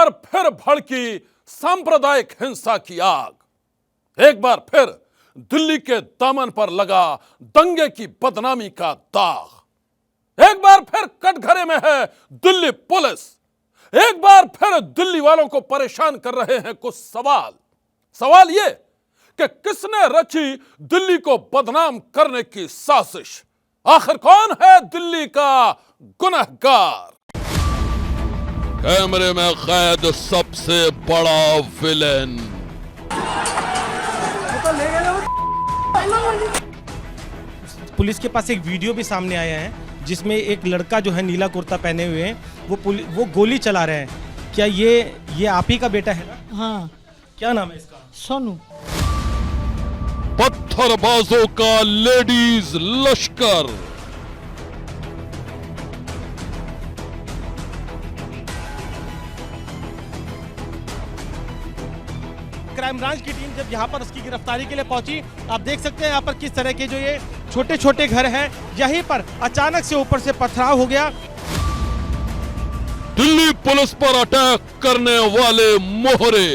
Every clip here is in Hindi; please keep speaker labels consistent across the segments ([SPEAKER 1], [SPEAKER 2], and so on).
[SPEAKER 1] बार फिर भड़की सांप्रदायिक हिंसा की आग। एक बार फिर दिल्ली के दामन पर लगा दंगे की बदनामी का दाग। एक बार फिर कटघरे में है दिल्ली पुलिस। एक बार फिर दिल्ली वालों को परेशान कर रहे हैं कुछ सवाल ये कि किसने रची दिल्ली को बदनाम करने की साजिश? आखिर कौन है दिल्ली का गुनहगार? कैमरे में कैद सबसे बड़ा विलेन।
[SPEAKER 2] पुलिस के पास एक वीडियो भी सामने आया है जिसमें एक लड़का जो है नीला कुर्ता पहने हुए हैं वो गोली चला रहे हैं। क्या ये आप ही का बेटा है ना?
[SPEAKER 3] हाँ।
[SPEAKER 2] क्या नाम है इसका?
[SPEAKER 3] सोनू।
[SPEAKER 1] पत्थरबाजों का लेडीज लश्कर।
[SPEAKER 2] क्राइम ब्रांच की टीम जब यहाँ पर उसकी गिरफ्तारी के लिए पहुंची, आप देख सकते हैं यहाँ पर किस तरह के जो ये छोटे छोटे घर हैं, यहीं पर अचानक से ऊपर से पथराव हो गया।
[SPEAKER 1] दिल्ली पुलिस पर अटैक करने वाले मोहरे।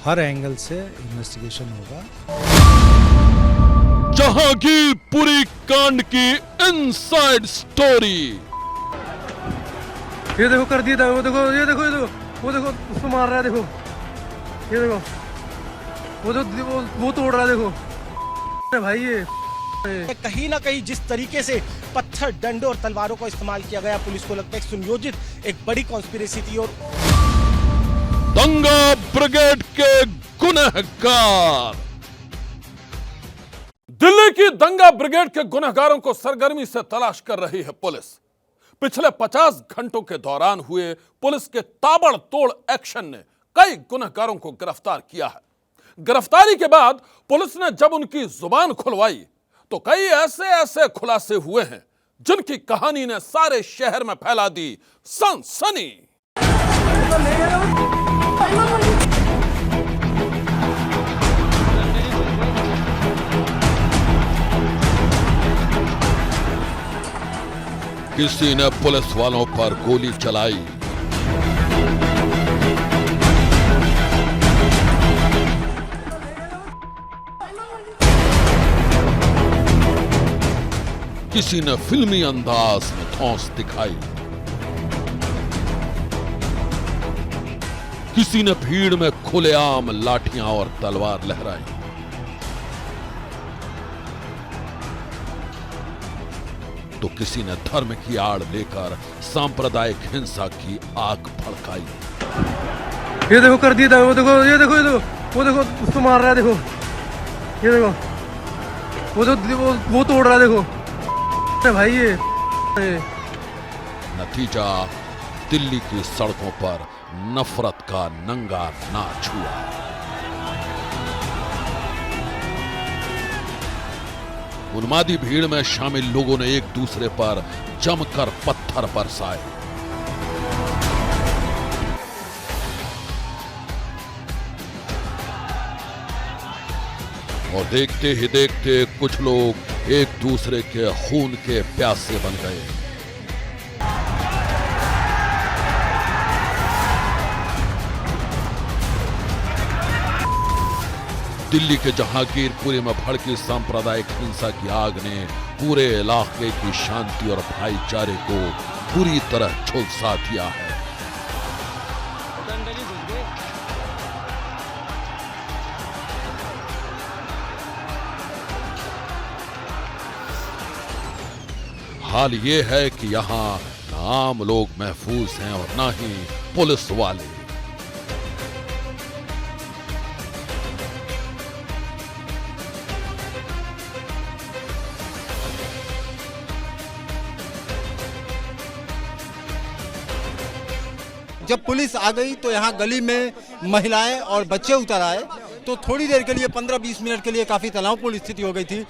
[SPEAKER 4] हर एंगल से इन्वेस्टिगेशन होगा।
[SPEAKER 1] जहांगीरपुरी कांड की इनसाइड स्टोरी।
[SPEAKER 5] ये देखो कर दिया था, वो देखो ये देखो वो देखो उसको मार रहा है, देखो ये देखो वो तोड़ रहा है, देखो भाई ये
[SPEAKER 2] कहीं ना कहीं जिस तरीके से पत्थर डंडे और तलवारों का इस्तेमाल किया गया, पुलिस को लगता है सुनियोजित एक बड़ी कॉन्स्पिरेसी थी। और
[SPEAKER 1] दंगा ब्रिगेड के गुनहगार। दिल्ली की दंगा ब्रिगेड के गुनहगारों को सरगर्मी से तलाश कर रही है पुलिस। पिछले 50 घंटों के दौरान हुए पुलिस के ताबड़तोड़ एक्शन ने कई गुनहगारों को गिरफ्तार किया है। गिरफ्तारी के बाद पुलिस ने जब उनकी जुबान खुलवाई तो कई ऐसे खुलासे हुए हैं जिनकी कहानी ने सारे शहर में फैला दी सनसनी। किसी ने पुलिस वालों पर गोली चलाई, किसी ने फिल्मी अंदाज में धौंस दिखाई, किसी ने भीड़ में खुलेआम लाठियां और तलवार लहराई। तो किसी ने धर्म की आड़ लेकर सांप्रदायिक हिंसा की आग भड़काई।
[SPEAKER 5] ये देखो कर दिया था, वो देखो ये देखो वो देखो उसको मार रहा है, देखो ये देखो वो तोड़ रहा है, देखो भाई ये
[SPEAKER 1] नतीजा दिल्ली की सड़कों पर नफरत का नंगा नाच हुआ। उन्मादी भीड़ में शामिल लोगों ने एक दूसरे पर जमकर पत्थर बरसाए। और देखते ही देखते कुछ लोग एक दूसरे के खून के प्यासे बन गए। दिल्ली के जहांगीरपुरी में भड़की सांप्रदायिक हिंसा की आग ने पूरे इलाके की शांति और भाईचारे को पूरी तरह झुलसा दिया है। हाल ये है कि यहाँ न आम लोग महफूज हैं और न ही पुलिस वाले।
[SPEAKER 6] जब पुलिस आ गई तो यहाँ गली में महिलाएं और बच्चे उतर आए, तो थोड़ी देर के लिए 15-20 मिनट के लिए काफी तनावपूर्ण स्थिति हो गई थी।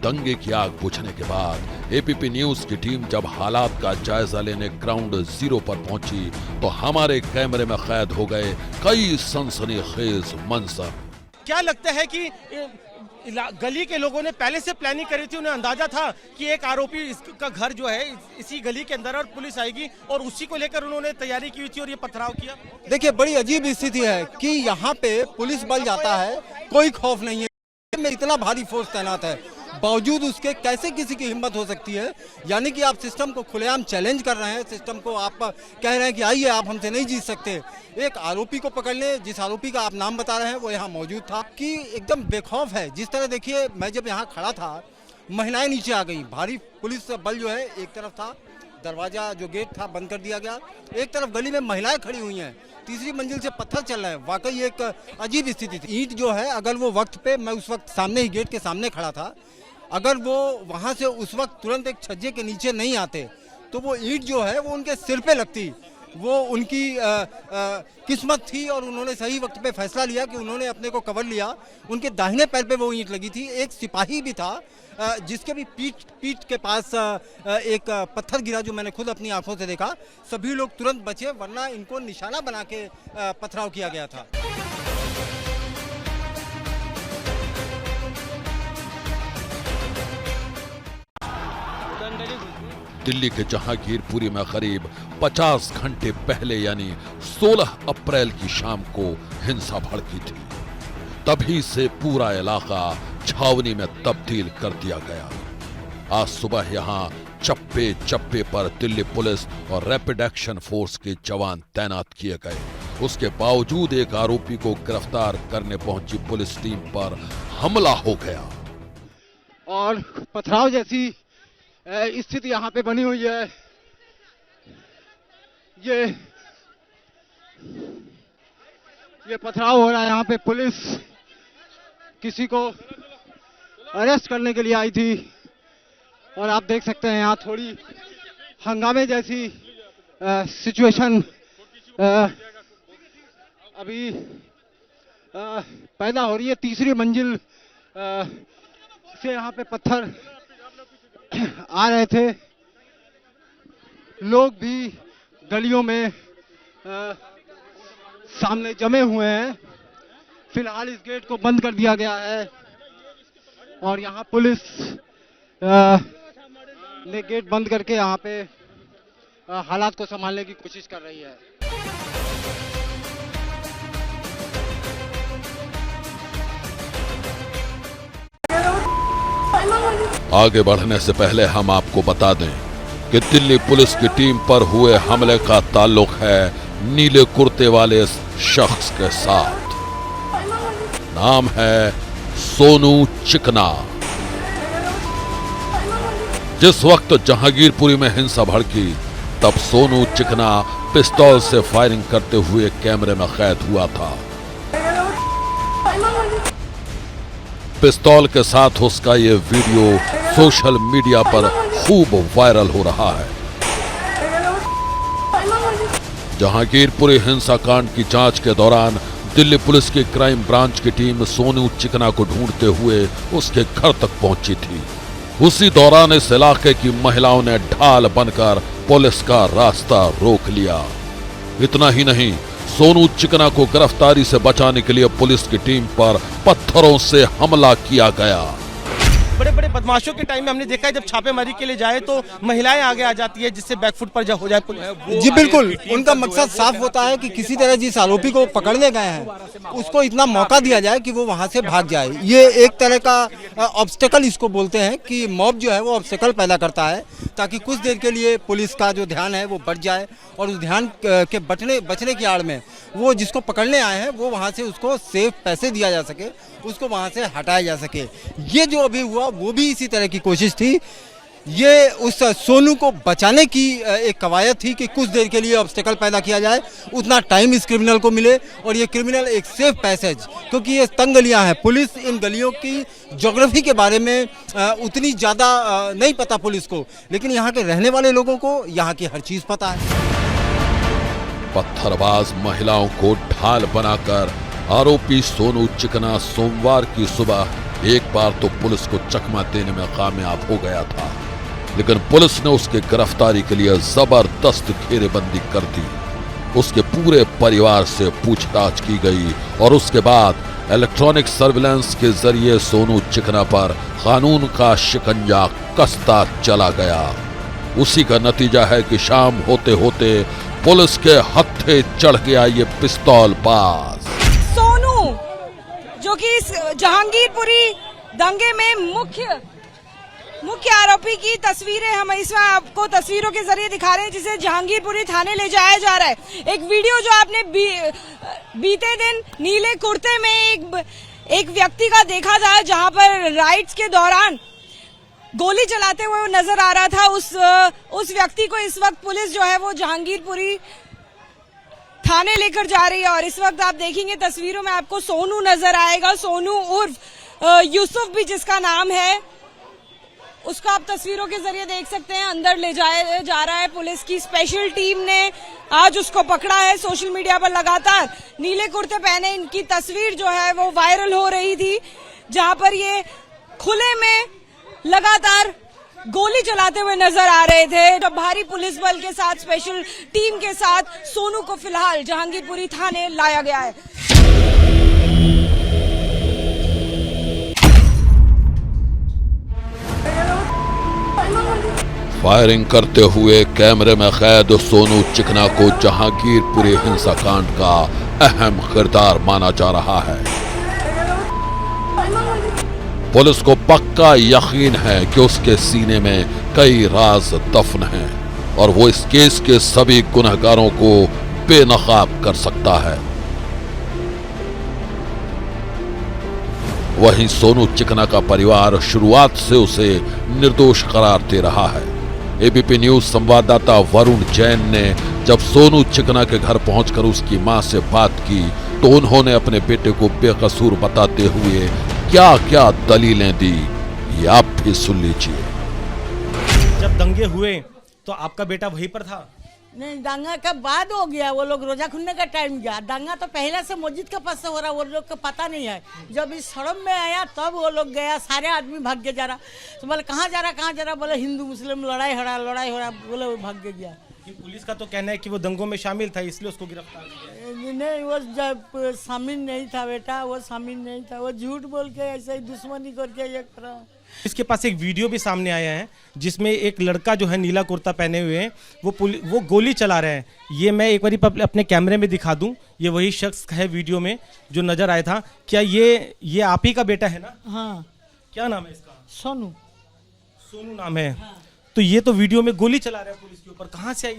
[SPEAKER 1] दंगे की आग बुझने के बाद एपीपी न्यूज की टीम जब हालात का जायजा लेने ग्राउंड जीरो पर पहुंची तो हमारे कैमरे में कैद हो गए कई सनसनीखेज मंजर।
[SPEAKER 2] क्या लगता है कि गली के लोगों ने पहले से प्लानिंग करी थी, उन्हें अंदाजा था कि एक आरोपी का घर जो है इसी गली के अंदर और पुलिस आएगी और उसी को लेकर उन्होंने तैयारी की हुई थी और ये पथराव किया?
[SPEAKER 6] देखिए, बड़ी अजीब स्थिति है कि यहाँ पे पुलिस बल जाता है, कोई खौफ नहीं है, में इतना भारी फोर्स तैनात है, बावजूद उसके कैसे किसी की हिम्मत हो सकती है? यानी कि आप सिस्टम को खुलेआम चैलेंज कर रहे हैं, सिस्टम को आप कह रहे हैं कि आइए आप हमसे नहीं जीत सकते। एक आरोपी को पकड़ने, जिस आरोपी का आप नाम बता रहे हैं वो यहाँ मौजूद था, कि एकदम बेखौफ है। जिस तरह देखिए, मैं जब यहाँ खड़ा था महिलाएं नीचे आ गई, भारी पुलिस बल जो है एक तरफ था, दरवाजा जो गेट था बंद कर दिया गया, एक तरफ गली में महिलाएं खड़ी हुई हैं, तीसरी मंजिल से पत्थर चल रहे हैं। वाकई एक अजीब स्थिति थी। ईंट जो है, अगर वो वक्त पे, मैं उस वक्त सामने ही गेट के सामने खड़ा था, अगर वो वहाँ से उस वक्त तुरंत एक छज्जे के नीचे नहीं आते तो वो ईंट जो है वो उनके सिर पे लगती। वो उनकी किस्मत थी और उन्होंने सही वक्त पे फैसला लिया कि उन्होंने अपने को कवर लिया। उनके दाहिने पैर पे वो ईंट लगी थी। एक सिपाही भी था जिसके भी पीठ के पास एक पत्थर गिरा, जो मैंने खुद अपनी आंखों से देखा। सभी लोग तुरंत बचे, वरना इनको निशाना बना के पथराव किया गया था।
[SPEAKER 1] दिल्ली के जहांगीरपुरी में करीब 50 घंटे पहले यानी 16 अप्रैल की शाम को हिंसा भड़की थी। तभी से पूरा इलाका छावनी में तब्दील कर दिया गया। आज सुबह यहां चप्पे चप्पे पर दिल्ली पुलिस और रैपिड एक्शन फोर्स के जवान तैनात किए गए। उसके बावजूद एक आरोपी को गिरफ्तार करने पहुंची पुलिस टीम पर हमला हो गया
[SPEAKER 6] और पथराव जैसी स्थिति यहाँ पे बनी हुई है। ये पथराव हो रहा है। यहाँ पे पुलिस किसी को अरेस्ट करने के लिए आई थी और आप देख सकते हैं यहाँ थोड़ी हंगामे जैसी सिचुएशन अभी पैदा हो रही है। तीसरी मंजिल से यहाँ पे पत्थर आ रहे थे। लोग भी गलियों में सामने जमे हुए हैं। फिलहाल इस गेट को बंद कर दिया गया है और यहाँ पुलिस ने गेट बंद करके यहाँ पे हालात को संभालने की कोशिश कर रही है।
[SPEAKER 1] आगे बढ़ने से पहले हम आपको बता दें कि दिल्ली पुलिस की टीम पर हुए हमले का ताल्लुक है नीले कुर्ते वाले इस शख्स के साथ। नाम है सोनू चिकना। जिस वक्त जहांगीरपुरी में हिंसा भड़की तब सोनू चिकना पिस्तौल से फायरिंग करते हुए कैमरे में कैद हुआ था। पिस्तौल के साथ उसका ये वीडियो सोशल मीडिया पर खूब वायरल हो रहा है। जहांगीरपुरी हिंसाकांड की जांच के दौरान दिल्ली पुलिस की क्राइम ब्रांच की टीम सोनू चिकना को ढूंढते हुए उसके घर तक पहुंची थी। उसी दौरान इस इलाके की महिलाओं ने ढाल बनकर पुलिस का रास्ता रोक लिया। इतना ही नहीं, सोनू चिकना को गिरफ्तारी से बचाने के लिए पुलिस की टीम पर पत्थरों से हमला किया गया।
[SPEAKER 2] बड़े बड़े बदमाशों के टाइम में हमने देखा है जब छापेमारी के लिए जाए तो महिलाएं आगे आ जाती है जिससे बैकफुट पर हो जाए पुलिस।
[SPEAKER 6] जी बिल्कुल, उनका मकसद साफ होता है कि किसी तरह जिस आरोपी को पकड़ने गए हैं उसको इतना मौका दिया जाए कि वो वहां से भाग जाए। ये एक तरह का ऑब्स्टेकल इसको बोलते हैं कि मॉब जो है वो ऑब्स्टेकल पैदा करता है ताकि कुछ देर के लिए पुलिस का जो ध्यान है वो बढ़ जाए और उस ध्यान के बचने की आड़ में वो जिसको पकड़ने आए हैं वो वहाँ से उसको सेफ पैसे दिया जा सके, उसको वहाँ से हटाया जा सके। ये जो अभी हुआ वो भी इसी तरह की कोशिश थी। ये उस सोनू को बचाने की एक कवायद थी कि कुछ देर के लिए ऑब्स्टेकल पैदा किया जाए, उतना टाइम इस क्रिमिनल को मिले और ये क्रिमिनल एक सेफ पैसेज, क्योंकि ये तंग गलियां हैं। पुलिस इन गलियों की ज्योग्राफी के बारे में उतनी ज़्यादा नहीं पता पुलिस को, लेकिन यहाँ के रहने वाले लोगों को यहाँ की हर चीज़ पता है।
[SPEAKER 1] पत्थरबाज महिलाओं को ढाल बनाकर आरोपी सोनू चिकना सोमवार की सुबह एक बार तो पुलिस को चकमा देने में कामयाब हो गया था, लेकिन पुलिस ने उसके गिरफ्तारी के लिए जबरदस्त घेरेबंदी कर दी। उसके पूरे परिवार से पूछताछ की गई और उसके बाद इलेक्ट्रॉनिक सर्विलांस के जरिए सोनू चिकना पर कानून का शिकंजा कसता चला गया। उसी का नतीजा है कि शाम होते होते पुलिस के हत्थे चढ़ गया ये पिस्तौल बाज।
[SPEAKER 3] सोनू जो कि इस जहांगीरपुरी दंगे में मुख्य आरोपी की तस्वीरें हम इसमें आपको तस्वीरों के जरिए दिखा रहे हैं, जिसे जहांगीरपुरी थाने ले जाया जा रहा है। एक वीडियो जो आपने बीते दिन नीले कुर्ते में एक व्यक्ति का देखा था, जहां पर राइड्स के दौरान गोली चलाते हुए नजर आ रहा था। उस व्यक्ति को इस वक्त पुलिस जो है वो जहांगीरपुरी थाने लेकर जा रही है और इस वक्त आप देखेंगे तस्वीरों में आपको सोनू नजर आएगा। सोनू उर्फ यूसुफ भी जिसका नाम है, उसको आप तस्वीरों के जरिए देख सकते हैं। अंदर ले जाया जा रहा है। पुलिस की स्पेशल टीम ने आज उसको पकड़ा है। सोशल मीडिया पर लगातार नीले कुर्ते पहने इनकी तस्वीर जो है वो वायरल हो रही थी, जहां पर ये खुले में लगातार गोली चलाते हुए नजर आ रहे थे। तो भारी पुलिस बल के साथ, स्पेशल टीम के साथ सोनू को फिलहाल जहांगीरपुरी थाने लाया गया है।
[SPEAKER 1] फायरिंग करते हुए कैमरे में कैद सोनू चिकना को जहांगीरपुरी हिंसाकांड का अहम किरदार माना जा रहा है। पुलिस को पक्का यकीन है कि उसके सीने में कई राज दफन हैं और वो इस केस के सभी गुनहगारों को बेनकाब कर सकता है। वहीं सोनू चिकना का परिवार शुरुआत से उसे निर्दोष करार दे रहा है। एबीपी न्यूज संवाददाता वरुण जैन ने जब सोनू चिकना के घर पहुंचकर उसकी मां से बात की तो उन्होंने अपने बेटे को बेकसूर बताते हुए क्या क्या दलीलें दी, ये आप भी सुन लीजिए।
[SPEAKER 2] जब दंगे हुए तो आपका बेटा वहीं पर था?
[SPEAKER 7] नहीं, दंगा का बाद हो गया। वो लोग रोजा खुलने का टाइम गया। दंगा तो पहले से मस्जिद के पास से हो रहा, वो लोग को पता नहीं है। जब इस सड़क में आया तब वो लोग गया, सारे आदमी भाग के जा रहा। तो बोले कहाँ जा रहा, बोले हिंदू मुस्लिम लड़ाई हो रहा, बोले वो भाग के गया।
[SPEAKER 2] पुलिस का तो कहना है कि वो दंगों में शामिल था, इसलिए उसको गिरफ्तार किया।
[SPEAKER 7] नहीं, वो जब शामिल नहीं था बेटा, वो शामिल नहीं था। वो झूठ बोल के ऐसे ही दुश्मनी करके ये करा।
[SPEAKER 2] इसके पास एक वीडियो भी सामने आया है जिसमें एक लड़का जो है नीला कुर्ता पहने हुए हैं, वो गोली चला रहे हैं। ये मैं एक बार अपने कैमरे में दिखा दूं। ये वही शख्स है वीडियो में जो नजर आया था। क्या ये आप ही का बेटा है ना?
[SPEAKER 7] हाँ।
[SPEAKER 2] क्या नाम है इसका?
[SPEAKER 7] सोनू
[SPEAKER 2] नाम है। हाँ। तो ये तो वीडियो में गोली चला रहा है पुलिस के ऊपर, कहाँ से आई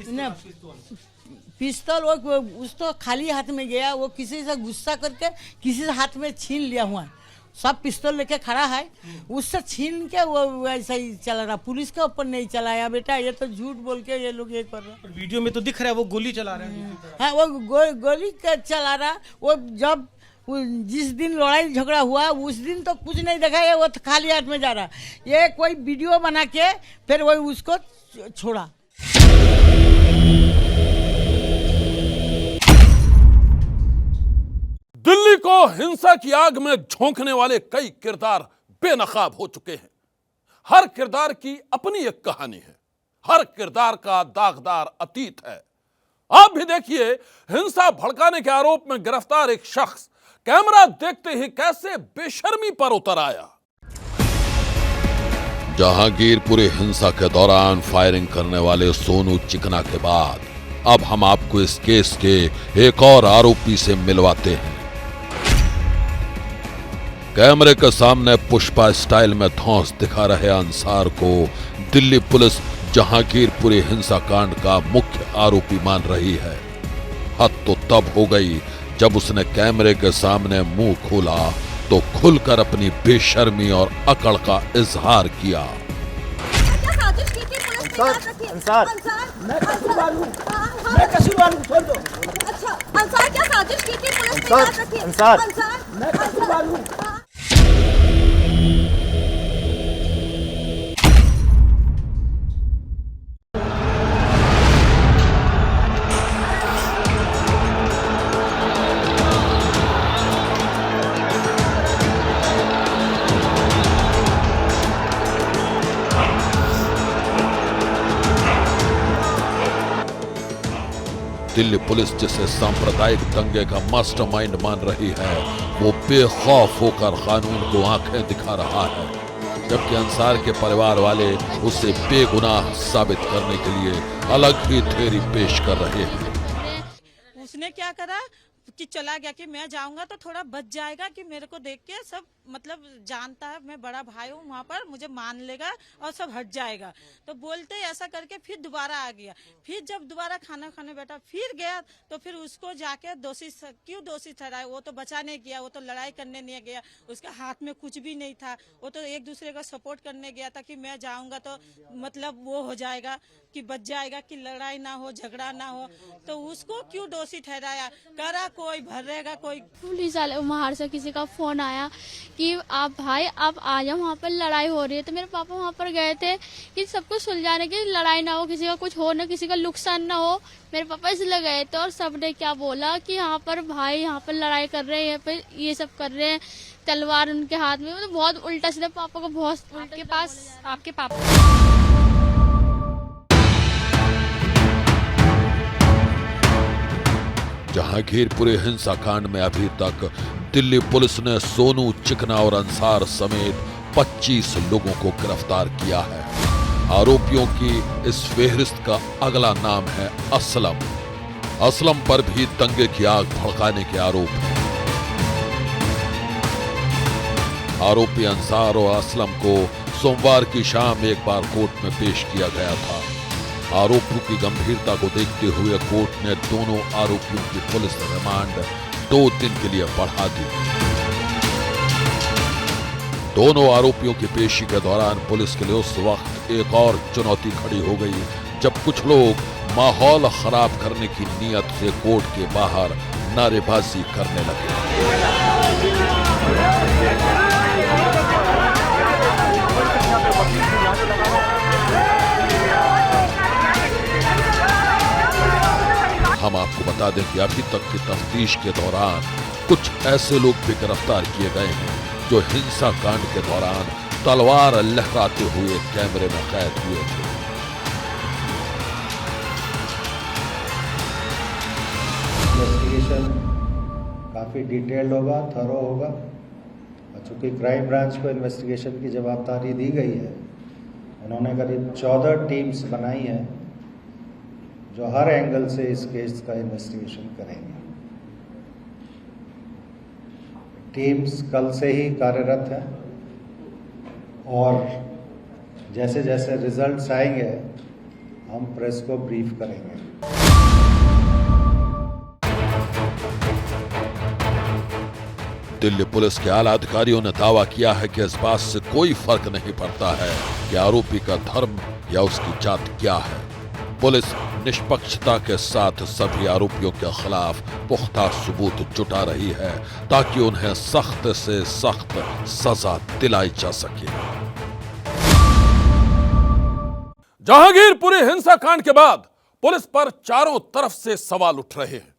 [SPEAKER 7] पिस्तौल? वो उस तो खाली हाथ में गया, वो किसी से गुस्सा करके किसी से हाथ में छीन लिया हुआ। सब पिस्तौल लेके खड़ा है, उससे छीन के वो ऐसा ही चला रहा। पुलिस के ऊपर नहीं चलाया बेटा, ये तो झूठ बोल के ये लोग ये कर रहे।
[SPEAKER 2] वीडियो में तो दिख रहा है वो गोली चला रहा है।
[SPEAKER 7] हाँ, वो गोली चला रहा। वो जब जिस दिन लड़ाई झगड़ा हुआ उस दिन तो कुछ नहीं देखा है, वो तो खाली हाथ में जा रहा। ये कोई वीडियो बना के फिर वही उसको छोड़ा।
[SPEAKER 1] दिल्ली को हिंसा की आग में झोंकने वाले कई किरदार बेनकाब हो चुके हैं। हर किरदार की अपनी एक कहानी है, हर किरदार का दागदार अतीत है। आप भी देखिए, हिंसा भड़काने के आरोप में गिरफ्तार एक शख्स कैमरा देखते ही कैसे बेशर्मी पर उतर आया। जहांगीरपुरी हिंसा के दौरान फायरिंग करने वाले सोनू चिकना के बाद अब हम आपको इस केस के एक और आरोपी से मिलवाते हैं। कैमरे के सामने पुष्पा स्टाइल में धौंस दिखा रहे अंसार को दिल्ली पुलिस जहांगीरपुरी हिंसाकांड का मुख्य आरोपी मान रही है। हद तो तब हो गई जब उसने कैमरे के सामने मुंह खोला तो खुलकर अपनी बेशर्मी और अकड़ का इजहार किया।
[SPEAKER 8] मैं कसूरवार हूं, छोड़ दो। अच्छा, अंसार क्या साजिश की थी पुलिस ने? याद रखिए। अंसार मैं कसूरवार हूं।
[SPEAKER 1] दिल्ली पुलिस जिसे सांप्रदायिक दंगे का मास्टरमाइंड मान रही है, वो बेखौफ होकर कानून को आंखें दिखा रहा है, जबकि अंसार के परिवार वाले उसे बेगुनाह साबित करने के लिए अलग ही थ्योरी पेश कर रहे हैं।
[SPEAKER 7] उसने क्या करा कि चला गया कि मैं जाऊंगा तो थोड़ा बच जाएगा, कि मेरे को देख के सब मतलब जानता है मैं बड़ा भाई हूँ वहाँ पर, मुझे मान लेगा और सब हट जाएगा। तो बोलते ऐसा करके फिर दोबारा आ गया। फिर जब दोबारा खाना खाने बैठा फिर गया तो फिर उसको जाके क्यों दोषी ठहराए? वो तो बचा नहीं गया, वो तो लड़ाई करने नहीं गया, उसके हाथ में कुछ भी नहीं था, वो तो एक दूसरे का सपोर्ट करने गया था कि मैं जाऊंगा तो मतलब वो हो जाएगा कि बच जाएगा, कि लड़ाई ना हो झगड़ा ना हो। तो उसको क्यों दोषी ठहराया? करा कोई भरेगा कोई।
[SPEAKER 9] पुलिस वाले वहाँ से किसी का फोन आया कि आप भाई आप आ जाओ, वहाँ पर लड़ाई हो रही है। तो मेरे पापा वहाँ पर गए थे कि सबको सुलझाने की, लड़ाई ना हो, किसी का कुछ हो ना, किसी का नुकसान ना हो। मेरे पापा इसलिए गए थे और सबने क्या बोला कि यहाँ पर भाई यहाँ पर लड़ाई कर रहे हैं, यहाँ पर ये सब कर रहे हैं, तलवार उनके हाथ में। मतलब बहुत उल्टा सीधा पापा को बहुत
[SPEAKER 10] आपके पास आपके पापा
[SPEAKER 1] जहांगीरपुरी हिंसा कांड में अभी तक दिल्ली पुलिस ने सोनू, चिकना और अंसार समेत 25 लोगों को गिरफ्तार किया है। आरोपियों की इस फेहरिस्त का अगला नाम है असलम। असलम पर भी दंगे की आग भड़काने के आरोप हैं। आरोपी अंसार और असलम को सोमवार की शाम एक बार कोर्ट में पेश किया गया था। आरोपों की गंभीरता को देखते हुए कोर्ट ने दोनों आरोपियों की पुलिस रिमांड 2 दिन के लिए बढ़ा दी। दोनों आरोपियों की पेशी के दौरान पुलिस के लिए उस वक्त एक और चुनौती खड़ी हो गई, जब कुछ लोग माहौल खराब करने की नीयत से कोर्ट के बाहर नारेबाजी करने लगे। हम आपको बता दें कि अभी तक की तफ्तीश के दौरान कुछ ऐसे लोग भी गिरफ्तार किए गए हैं जो हिंसा कांड के दौरान तलवार लहराते हुए कैमरे में कैद हुए थे।
[SPEAKER 4] इन्वेस्टिगेशन काफ़ी डिटेल्ड होगा, थरो होगा, और चूँकि क्राइम ब्रांच को इन्वेस्टिगेशन की जवाबदारी दी गई है, उन्होंने करीब 14 टीम्स बनाई हैं जो हर एंगल से इस केस का इन्वेस्टिगेशन करेंगे। टीम्स कल से ही कार्यरत हैं और जैसे जैसे रिजल्ट्स आएंगे हम प्रेस को ब्रीफ करेंगे।
[SPEAKER 1] दिल्ली पुलिस के आला अधिकारियों ने दावा किया है कि इस बात से कोई फर्क नहीं पड़ता है कि आरोपी का धर्म या उसकी जात क्या है। पुलिस निष्पक्षता के साथ सभी आरोपियों के खिलाफ पुख्ता सबूत जुटा रही है ताकि उन्हें सख्त से सख्त सजा दिलाई जा सके। जहांगीरपुरी हिंसाकांड के बाद पुलिस पर चारों तरफ से सवाल उठ रहे हैं।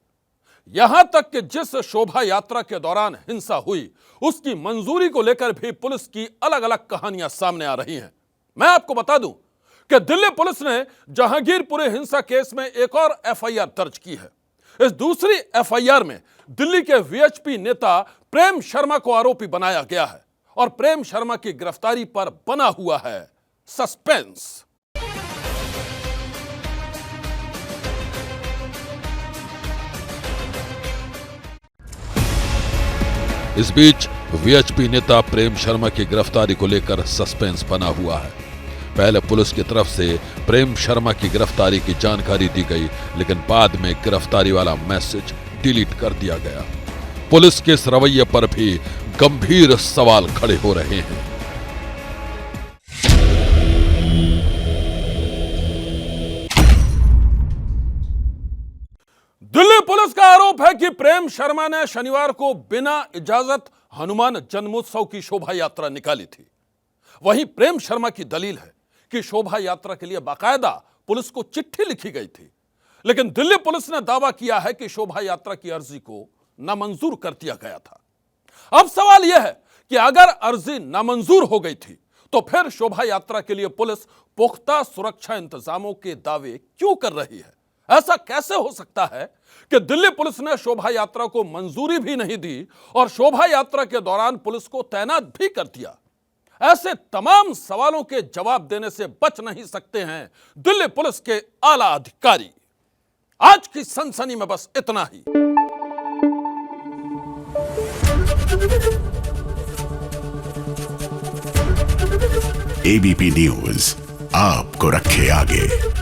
[SPEAKER 1] यहां तक कि जिस शोभा यात्रा के दौरान हिंसा हुई उसकी मंजूरी को लेकर भी पुलिस की अलग अलग कहानियां सामने आ रही हैं। मैं आपको बता दूं कि दिल्ली पुलिस ने जहांगीरपुरी हिंसा केस में एक और एफआईआर दर्ज की है। इस दूसरी एफआईआर में दिल्ली के वीएचपी नेता प्रेम शर्मा को आरोपी बनाया गया है और प्रेम शर्मा की गिरफ्तारी पर बना हुआ है सस्पेंस। इस बीच वीएचपी नेता प्रेम शर्मा की गिरफ्तारी को लेकर सस्पेंस बना हुआ है। पहले पुलिस की तरफ से प्रेम शर्मा की गिरफ्तारी की जानकारी दी गई, लेकिन बाद में गिरफ्तारी वाला मैसेज डिलीट कर दिया गया। पुलिस के इस रवैये पर भी गंभीर सवाल खड़े हो रहे हैं। दिल्ली पुलिस का आरोप है कि प्रेम शर्मा ने शनिवार को बिना इजाजत हनुमान जन्मोत्सव की शोभा यात्रा निकाली थी। वहीं प्रेम शर्मा की दलील है कि शोभा यात्रा के लिए बाकायदा पुलिस को चिट्ठी लिखी गई थी, लेकिन दिल्ली पुलिस ने दावा किया है कि शोभा यात्रा की अर्जी को नामंजूर कर दिया गया था। अब सवाल यह है कि अगर अर्जी नामंजूर हो गई थी तो फिर शोभा यात्रा के लिए पुलिस पुख्ता सुरक्षा इंतजामों के दावे क्यों कर रही है? ऐसा कैसे हो सकता है कि दिल्ली पुलिस ने शोभा यात्रा को मंजूरी भी नहीं दी और शोभा यात्रा के दौरान पुलिस को तैनात भी कर दिया? ऐसे तमाम सवालों के जवाब देने से बच नहीं सकते हैं दिल्ली पुलिस के आला अधिकारी। आज की सनसनी में बस इतना ही।
[SPEAKER 11] एबीपी न्यूज आपको रखे आगे।